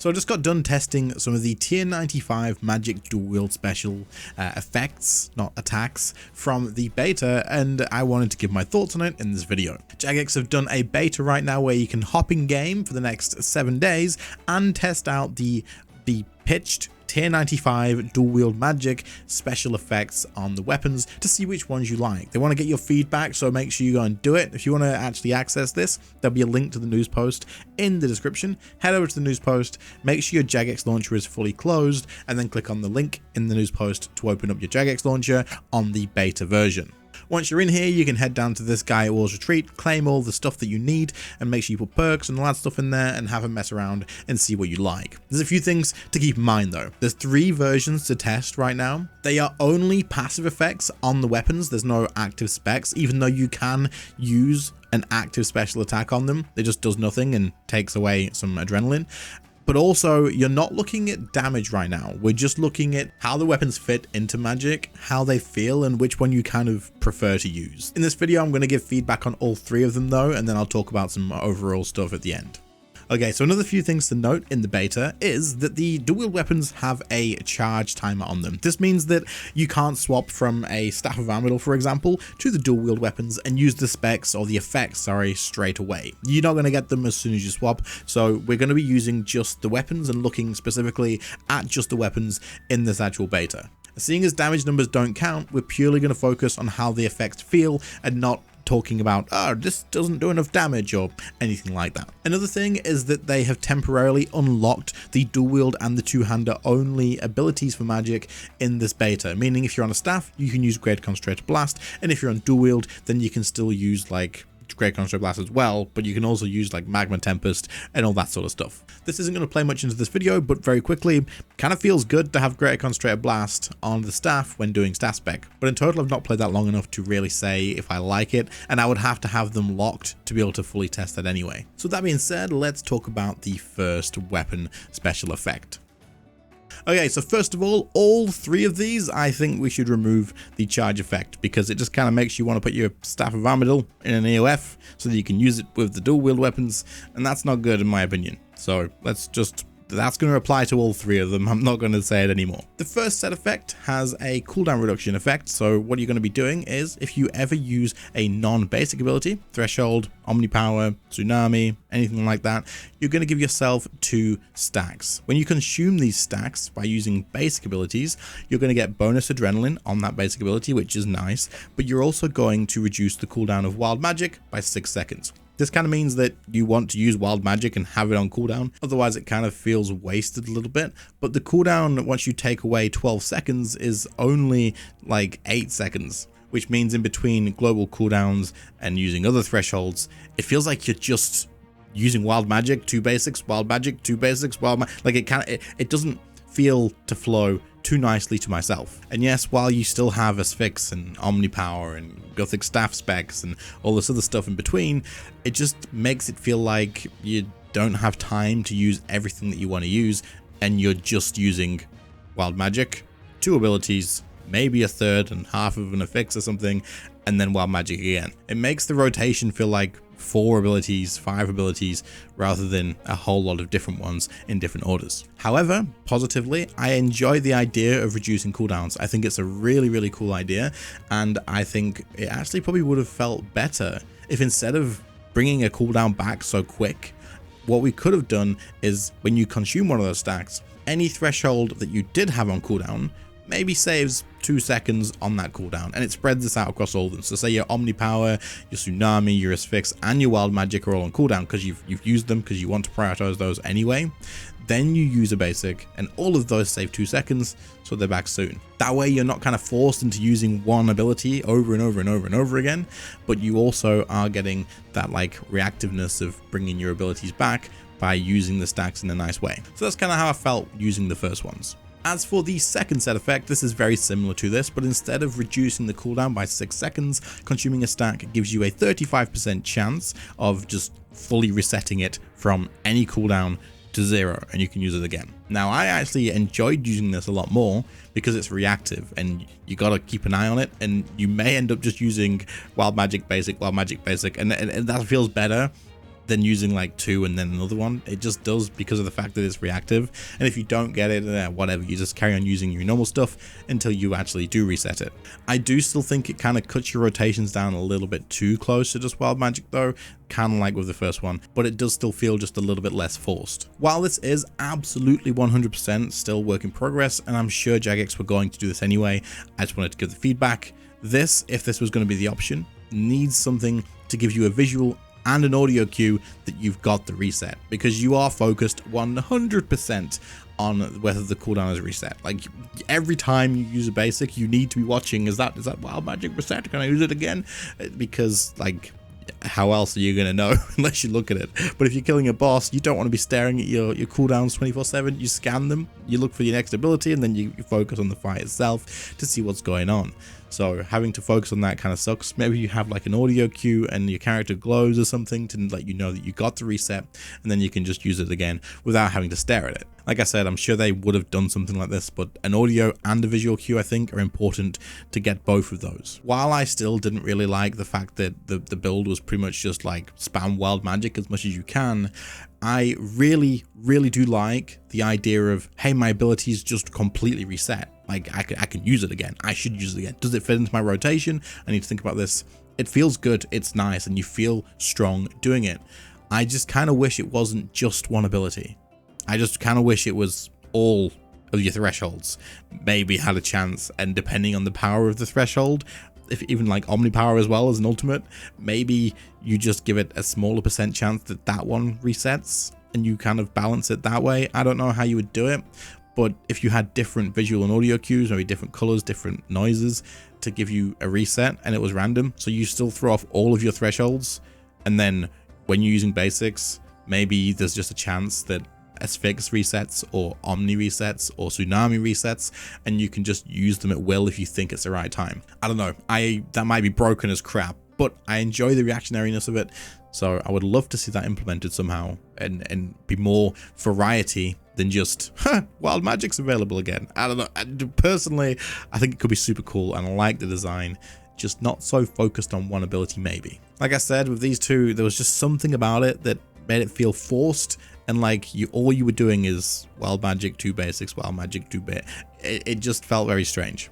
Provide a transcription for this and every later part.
So I just got done testing some of the tier 95 magic dual wield special effects, not attacks, from the beta, and I wanted to give my thoughts on it in this video. Jagex have done a beta right now where you can hop in game for the next 7 days and test out the pitched tier 95 dual wield magic special effects on the weapons to see which ones you like. They want to get your feedback, so make sure you go and do it. If you want to actually access this, there'll be a link to the news post in the description. Head over to the news post, make sure your Jagex launcher is fully closed, and then click on the link in the news post to open up your Jagex launcher on the beta version. Once you're in here, you can head down to this guy at War's Retreat, claim all the stuff that you need, and make sure you put perks and all that stuff in there and have a mess around and see what you like. There's a few things to keep in mind though. There's 3 versions to test right now. They are only passive effects on the weapons. There's no active specs, even though you can use an active special attack on them. It just does nothing and takes away some adrenaline. But also, you're not looking at damage right now. We're just looking at how the weapons fit into magic, how they feel, and which one you kind of prefer to use. In this video, I'm going to give feedback on all 3 of them though, and then I'll talk about some overall stuff at the end. Okay, so another few things to note in the beta is that the dual wield weapons have a charge timer on them. This means that you can't swap from a Staff of Armadillo, for example, to the dual wield weapons and use the specs or the effects, sorry, straight away. You're not going to get them as soon as you swap, so we're going to be using just the weapons and looking specifically at just the weapons in this actual beta. Seeing as damage numbers don't count, we're purely going to focus on how the effects feel and not talking about, oh, this doesn't do enough damage or anything like that. Another thing is that they have temporarily unlocked the dual wield and the two-hander only abilities for magic in this beta, meaning if you're on a staff, you can use Great Concentrated Blast, and if you're on dual wield, then you can still use like Great Concentrated Blast as well, but you can also use like Magma Tempest and all that sort of stuff. This isn't going to play much into this video, but very quickly, kind of feels good to have Great Concentrated Blast on the staff when doing staff spec, but in total I've not played that long enough to really say if I like it, and I would have to have them locked to be able to fully test that anyway. So that being said, let's talk about the first weapon special effect. Okay, so first of all 3 of these, I think we should remove the charge effect because it just kind of makes you want to put your Staff of Armadillo in an EOF so that you can use it with the dual wield weapons, and that's not good in my opinion. So that's going to apply to all 3 of them. I'm not going to say it anymore. The first set effect has a cooldown reduction effect. So what you're going to be doing is if you ever use a non-basic ability, Threshold, Omnipower, Tsunami, anything like that, you're going to give yourself 2 stacks. When you consume these stacks by using basic abilities, you're going to get bonus adrenaline on that basic ability, which is nice, but you're also going to reduce the cooldown of wild magic by 6 seconds. This kind of means that you want to use wild magic and have it on cooldown, otherwise it kind of feels wasted a little bit, but the cooldown once you take away 12 seconds is only like 8 seconds, which means in between global cooldowns and using other thresholds, it feels like you're just using wild magic, 2 basics, wild magic, 2 basics, like it doesn't feel to flow too nicely to myself. And yes, while you still have Asphyx and Omnipower and Gothic Staff specs and all this other stuff in between, it just makes it feel like you don't have time to use everything that you want to use, and you're just using wild magic, 2 abilities, maybe a third and half of an Asphyx or something, and then wild magic again. It makes the rotation feel like 4 abilities, 5 abilities, rather than a whole lot of different ones in different orders. However, positively, I enjoy the idea of reducing cooldowns. I think it's a really, really cool idea, and I think it actually probably would have felt better if instead of bringing a cooldown back so quick, what we could have done is when you consume one of those stacks, any threshold that you did have on cooldown maybe saves 2 seconds on that cooldown, and it spreads this out across all of them. So say your Omnipower, your Tsunami, your Asphyx, and your Wild Magic are all on cooldown because you've used them because you want to prioritize those anyway. Then you use a basic, and all of those save 2 seconds, so they're back soon. That way you're not kind of forced into using one ability over and over and over and over again, but you also are getting that like reactiveness of bringing your abilities back by using the stacks in a nice way. So that's kind of how I felt using the first ones. As for the second set effect, this is very similar to this, but instead of reducing the cooldown by 6 seconds, consuming a stack gives you a 35% chance of just fully resetting it from any cooldown to 0, and you can use it again. Now, I actually enjoyed using this a lot more because it's reactive and you got to keep an eye on it, and you may end up just using wild magic basic, and that feels better than using like 2 and then another one. It just does, because of the fact that it's reactive. And if you don't get it, whatever, you just carry on using your normal stuff until you actually do reset it. I do still think it kind of cuts your rotations down a little bit too close to just wild magic though, kind of like with the first one, but it does still feel just a little bit less forced. While this is absolutely 100% still work in progress, and I'm sure Jagex were going to do this anyway, I just wanted to give the feedback. This, if this was going to be the option, needs something to give you a visual and an audio cue that you've got the reset, because you are focused 100% on whether the cooldown is reset. Like every time you use a basic, you need to be watching, is that wild magic reset? Can I use it again? Because like, how else are you going to know unless you look at it? But if you're killing a boss, you don't want to be staring at your cooldowns 24/7. You scan them, you look for your next ability, and then you focus on the fight itself to see what's going on. So having to focus on that kind of sucks. Maybe you have like an audio cue and your character glows or something to let you know that you got the reset, and then you can just use it again without having to stare at it. Like I said, I'm sure they would have done something like this, but an audio and a visual cue I think are important to get both of those. While I still didn't really like the fact that the build was pretty much just like spam wild magic as much as you can, I really do like the idea of, hey, my abilities just completely reset. Like I can use it again. I should use it again. Does it fit into my rotation? I need to think about this. It feels good. It's nice. And you feel strong doing it. I just kind of wish it wasn't just one ability. I just kind of wish it was all of your thresholds maybe had a chance, and depending on the power of the threshold, if even like Omni Power as well as an ultimate, maybe you just give it a smaller % chance that that one resets and you kind of balance it that way. I don't know how you would do it, but if you had different visual and audio cues, maybe different colors, different noises to give you a reset, and it was random, so you still throw off all of your thresholds, and then when you're using basics, maybe there's just a chance that Asphyx resets or Omni resets or Tsunami resets, and you can just use them at will if you think it's the right time. I don't know, that might be broken as crap, but I enjoy the reactionariness of it, so I would love to see that implemented somehow and be more variety than just wild magic's available again. I don't know, personally I think it could be super cool, and I like the design, just not so focused on one ability maybe. Like I said, with these two, there was just something about it that made it feel forced, and like all you were doing is wild magic, 2 basics, wild magic, 2 bit. It just felt very strange.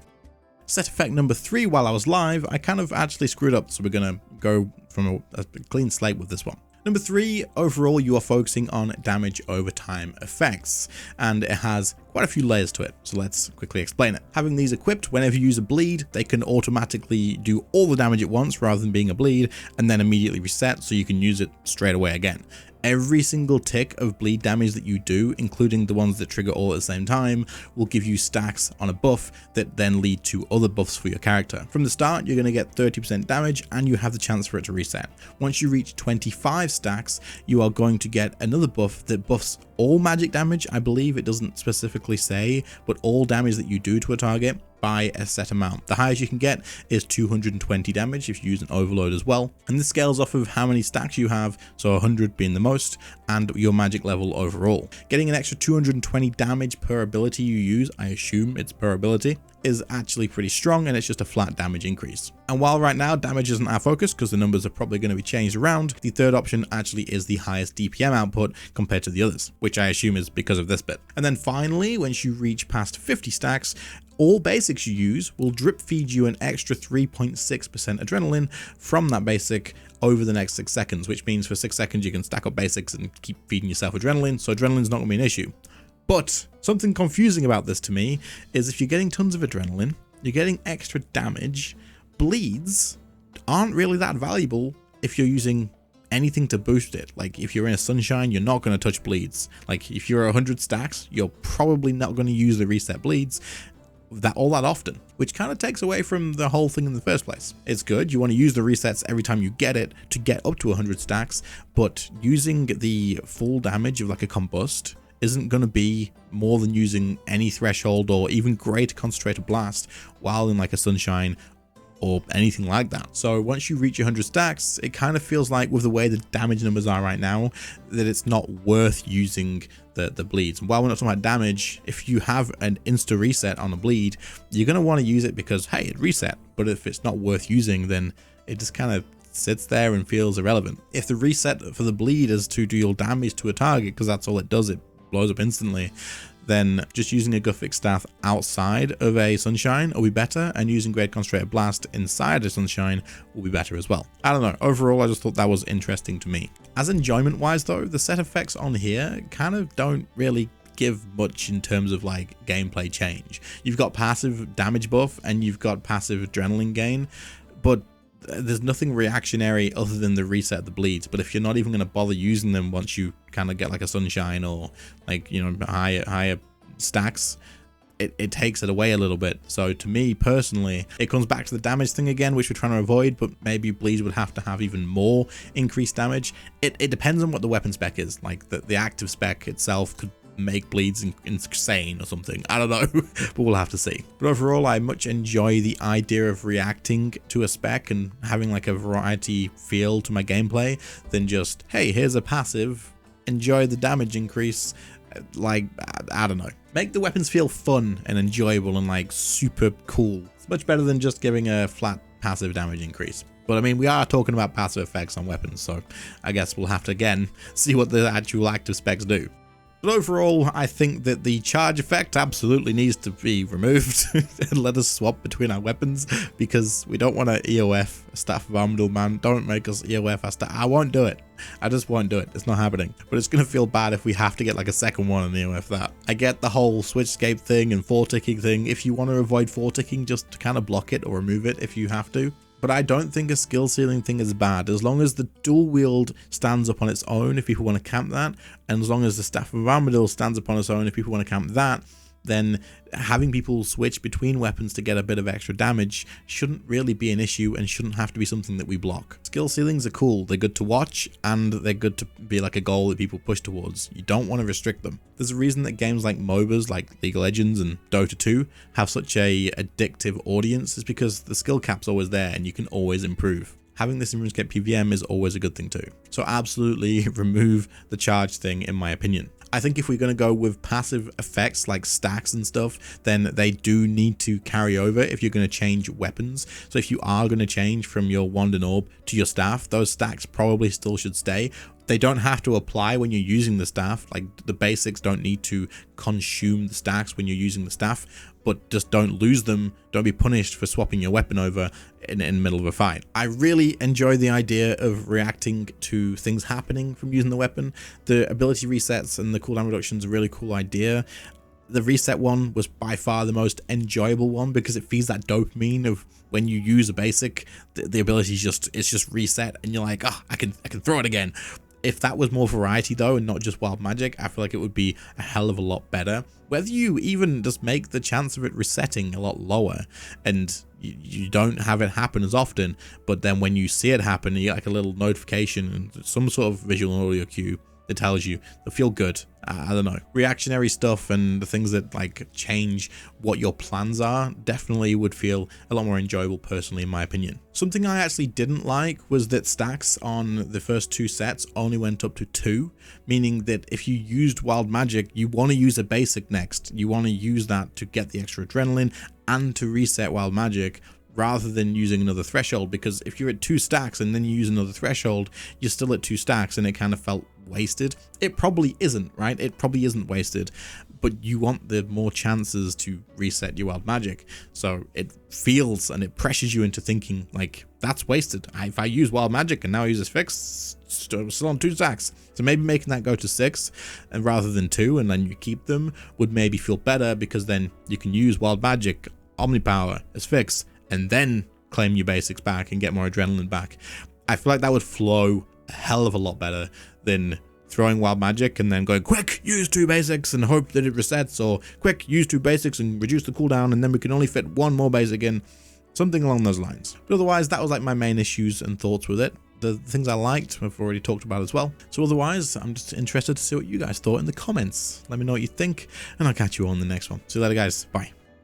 Set effect number 3, while I was live, I kind of actually screwed up, so we're gonna go from a clean slate with this one. Number 3, overall you are focusing on damage over time effects, and it has quite a few layers to it, so let's quickly explain it. Having these equipped, whenever you use a bleed, they can automatically do all the damage at once rather than being a bleed, and then immediately reset, so you can use it straight away again. Every single tick of bleed damage that you do, including the ones that trigger all at the same time, will give you stacks on a buff that then lead to other buffs for your character. From the start, you're going to get 30% damage, and you have the chance for it to reset. Once you reach 25 stacks, you are going to get another buff that buffs all magic damage. I believe it doesn't specifically say, but all damage that you do to a target by a set amount. The highest you can get is 220 damage if you use an overload as well, and this scales off of how many stacks you have, so 100 being the most, and your magic level overall. Getting an extra 220 damage per ability you use, I assume it's per ability, is actually pretty strong, and it's just a flat damage increase. And while right now damage isn't our focus because the numbers are probably going to be changed around, the third option actually is the highest DPM output compared to the others, which I assume is because of this bit. And then finally, once you reach past 50 stacks, all basics you use will drip feed you an extra 3.6% adrenaline from that basic over the next 6 seconds, which means for 6 seconds you can stack up basics and keep feeding yourself adrenaline, so adrenaline's not going to be an issue. But something confusing about this to me is if you're getting tons of adrenaline, you're getting extra damage, bleeds aren't really that valuable if you're using anything to boost it. Like if you're in a sunshine, you're not going to touch bleeds. Like if you're 100 stacks, you're probably not going to use the reset bleeds all that often, which kind of takes away from the whole thing in the first place. It's good, you want to use the resets every time you get it to get up to 100 stacks, but using the full damage of like a combust isn't going to be more than using any threshold or even greater concentrated blast while in like a sunshine or anything like that. So once you reach 100 stacks, it kind of feels like with the way the damage numbers are right now, that it's not worth using the bleeds. And while we're not talking about damage, if you have an insta reset on a bleed, you're going to want to use it because, hey, it reset. But if it's not worth using, then it just kind of sits there and feels irrelevant. If the reset for the bleed is to deal damage to a target, because that's all it does, it blows up instantly, then just using a Guthic staff outside of a Sunshine will be better, and using Great Concentrated Blast inside a Sunshine will be better as well. I don't know, overall I just thought that was interesting to me. As enjoyment wise though, the set effects on here kind of don't really give much in terms of like gameplay change. You've got passive damage buff and you've got passive adrenaline gain, but there's nothing reactionary other than the reset of the bleeds. But if you're not even going to bother using them once you kind of get like a Sunshine or like, you know, higher stacks, it takes it away a little bit. So to me personally, it comes back to the damage thing again, which we're trying to avoid, but maybe bleeds would have to have even more increased damage. It depends on what the weapon spec is. Like the active spec itself could make bleeds insane or something, I don't know, but we'll have to see. But overall, I much enjoy the idea of reacting to a spec and having like a variety feel to my gameplay than just, hey, here's a passive, enjoy the damage increase. Like, I don't know, make the weapons feel fun and enjoyable and like super cool. It's much better than just giving a flat passive damage increase. But I mean, we are talking about passive effects on weapons, so I guess we'll have to again see what the actual active specs do. But overall, I think that the charge effect absolutely needs to be removed and let us swap between our weapons, because we don't want to EOF Staff of Armadillo, man. Don't make us EOF our staff. I won't do it. I just won't do it. It's not happening. But it's going to feel bad if we have to get like a second one and EOF that. I get the whole switchscape thing and 4-ticking thing. If you want to avoid 4-ticking, just kind of block it or remove it if you have to. But I don't think a skill ceiling thing is bad, as long as the dual wield stands up on its own if people want to camp that, and as long as the Staff of Armadillo stands up on its own if people want to camp that, then having people switch between weapons to get a bit of extra damage shouldn't really be an issue and shouldn't have to be something that we block. Skill ceilings are cool, they're good to watch, and they're good to be like a goal that people push towards. You don't want to restrict them. There's a reason that games like MOBAs like League of Legends and Dota 2 have such a addictive audience, is because the skill cap's always there and you can always improve. Having this in RuneScape PVM is always a good thing too. So absolutely remove the charge thing, in my opinion. I think if we're going to go with passive effects like stacks and stuff, then they do need to carry over if you're going to change weapons. So if you are going to change from your wand and orb to your staff, those stacks probably still should stay. They don't have to apply when you're using the staff. Like the basics don't need to consume the stacks when you're using the staff, but just don't lose them. Don't be punished for swapping your weapon over in the middle of a fight. I really enjoy the idea of reacting to things happening from using the weapon. The ability resets and the cooldown reduction is a really cool idea. The reset one was by far the most enjoyable one, because it feeds that dopamine of when you use a basic, the ability is just reset and you're like, oh, I can throw it again. If that was more variety though, and not just wild magic, I feel like it would be a hell of a lot better. Whether you even just make the chance of it resetting a lot lower, and you don't have it happen as often, but then when you see it happen, you get like a little notification and some sort of visual audio cue that tells you to feel good. I don't know, reactionary stuff and the things that like change what your plans are definitely would feel a lot more enjoyable personally, in my opinion. Something I actually didn't like was that stacks on the first 2 sets only went up to 2, meaning that if you used wild magic, you want to use a basic next. You want to use that to get the extra adrenaline and to reset wild magic, rather than using another threshold, because if you're at 2 stacks and then you use another threshold, you're still at 2 stacks and it kind of felt wasted. It probably isn't, right? It probably isn't wasted, but you want the more chances to reset your wild magic. So it feels and it pressures you into thinking like, that's wasted. If I use wild magic and now I use this fix, still on 2 stacks. So maybe making that go to 6 and rather than 2, and then you keep them, would maybe feel better, because then you can use wild magic, omnipower as fix, and then claim your basics back and get more adrenaline back. I feel like that would flow a hell of a lot better than throwing wild magic and then going, quick, use 2 basics and hope that it resets, or quick, use 2 basics and reduce the cooldown and then we can only fit 1 more basic in. Something along those lines. But otherwise, that was like my main issues and thoughts with it. The things I liked, I've already talked about as well. So otherwise, I'm just interested to see what you guys thought in the comments. Let me know what you think, and I'll catch you on the next one. See you later, guys. Bye.